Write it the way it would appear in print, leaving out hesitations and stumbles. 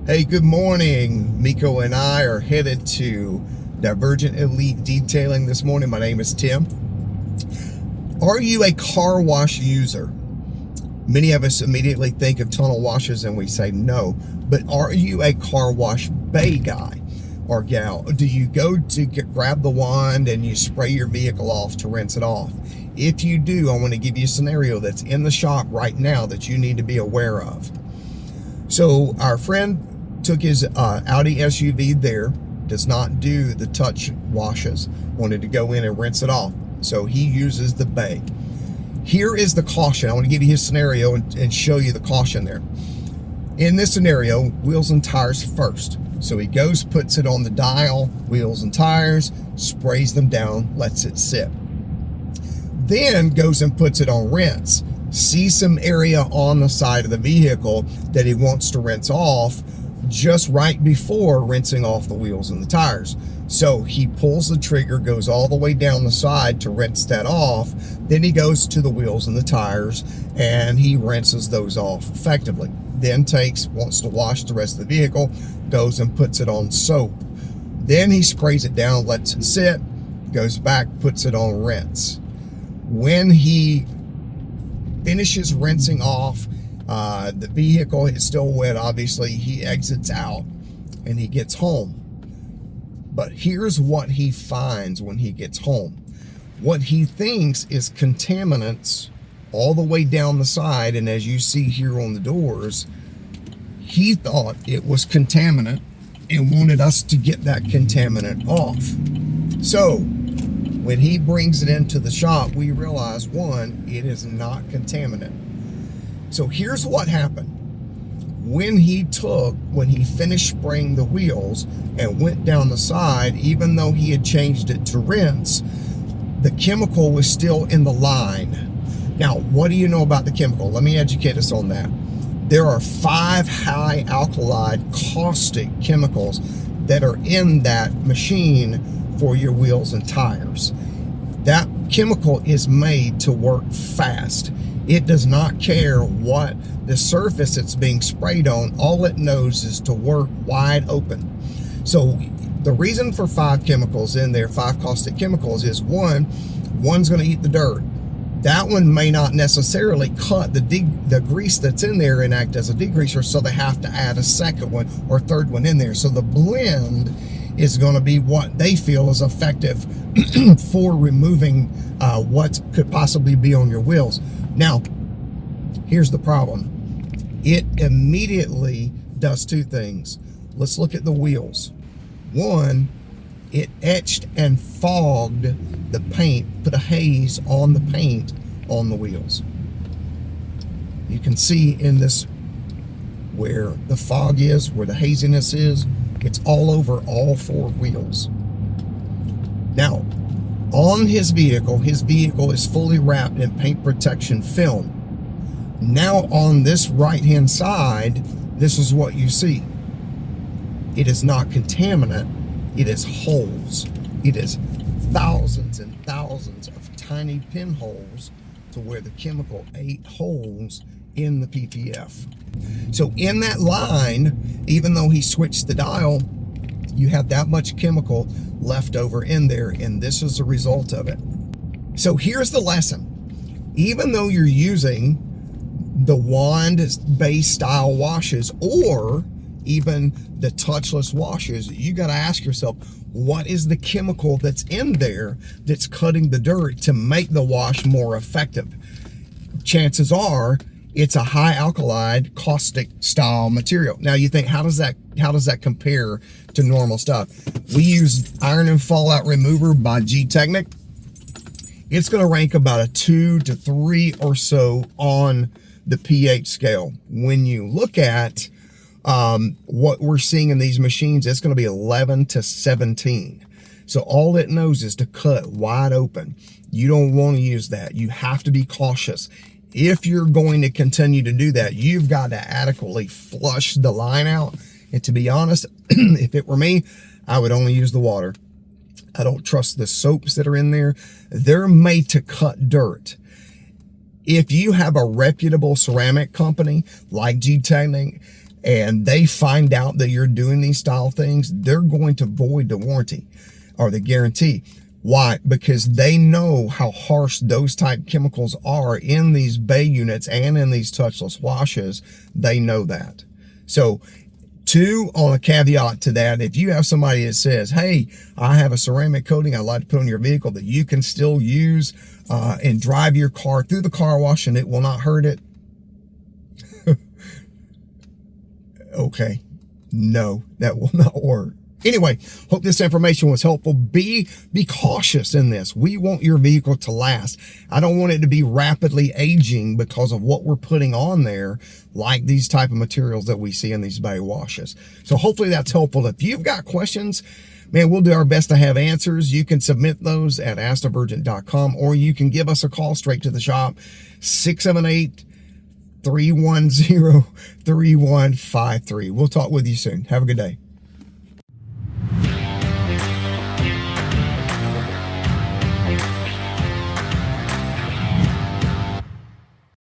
Hey, good morning. Miko and I are headed to Divergent Elite Detailing this morning. My name is Tim. Are you a car wash user? Many of us immediately think of tunnel washes and we say no, but are you a car wash bay guy or gal? Do you go to grab the wand and you spray your vehicle off to rinse it off? If you do, I want to give you a scenario that's in the shop right now that you need to be aware of. So our friend took his Audi SUV there, does not do the touch washes, wanted to go in and rinse it off. So he uses the bay. Here is the caution. I want to give you his scenario and show you the caution there. In this scenario, wheels and tires first. So he goes, puts it on the dial, wheels and tires, sprays them down, lets it sit. Then goes and puts it on rinse. Sees some area on the side of the vehicle that he wants to rinse off just right before rinsing off the wheels and the tires. So he pulls the trigger, goes all the way down the side to rinse that off. Then he goes to the wheels and the tires and he rinses those off effectively. Then wants to wash the rest of the vehicle, goes and puts it on soap. Then he sprays it down, lets it sit, goes back, puts it on rinse. When he finishes rinsing off, the vehicle is still wet, obviously. He exits out and he gets home. But here's what he finds when he gets home. What he thinks is contaminants all the way down the side, and as you see here on the doors, he thought it was contaminant and wanted us to get that contaminant off. So when he brings it into the shop, we realize, one, it is not contaminant. So here's what happened. When he finished spraying the wheels and went down the side, even though he had changed it to rinse, the chemical was still in the line. Now, what do you know about the chemical? Let me educate us on that. There are 5 high alkaline caustic chemicals that are in that machine for your wheels and tires. That chemical is made to work fast. It does not care what the surface it's being sprayed on. All it knows is to work wide open. So the reason for 5 chemicals in there, 5 caustic chemicals, is one's going to eat the dirt. That one may not necessarily cut the grease that's in there and act as a degreaser, so they have to add a second one or third one in there. So the blend is going to be what they feel is effective for removing what could possibly be on your wheels. Now, here's the problem. It immediately does 2 things. Let's look at the wheels. One, it etched and fogged the paint, put a haze on the paint on the wheels. You can see in this where the fog is, where the haziness is, it's all over all 4 wheels. Now, on his vehicle is fully wrapped in paint protection film. Now on this right-hand side, this is what you see. It is not contaminant, it is holes. It is thousands and thousands of tiny pinholes to where the chemical ate holes in the PPF. So in that line, even though he switched the dial, you have that much chemical left over in there, and this is the result of it. So here's the lesson. Even though you're using the wand-based style washes or even the touchless washes, you got to ask yourself, what is the chemical that's in there that's cutting the dirt to make the wash more effective? Chances are it's a high alkaline caustic style material. Now you think, how does that compare to normal stuff? We use iron and fallout remover by G-Technic. It's going to rank about a 2 to 3 or so on the pH scale. When you look at what we're seeing in these machines, it's going to be 11 to 17. So all it knows is to cut wide open. You don't want to use that. You have to be cautious. If you're going to continue to do that, you've got to adequately flush the line out. And to be honest, if it were me, I would only use the water. I don't trust the soaps that are in there. They're made to cut dirt. If you have a reputable ceramic company like G-Technic, and they find out that you're doing these style things, they're going to void the warranty or the guarantee. Why? Because they know how harsh those type chemicals are in these bay units and in these touchless washes. They know that. So on a caveat to that, if you have somebody that says, hey, I have a ceramic coating I'd like to put on your vehicle that you can still use and drive your car through the car wash and it will not hurt it. Okay, no, that will not work. Anyway, hope this information was helpful. Be cautious in this. We want your vehicle to last. I don't want it to be rapidly aging because of what we're putting on there, like these type of materials that we see in these bay washes. So hopefully that's helpful. If you've got questions, man, we'll do our best to have answers. You can submit those at askdivergent.com, or you can give us a call straight to the shop, 678-310-3153. We'll talk with you soon. Have a good day.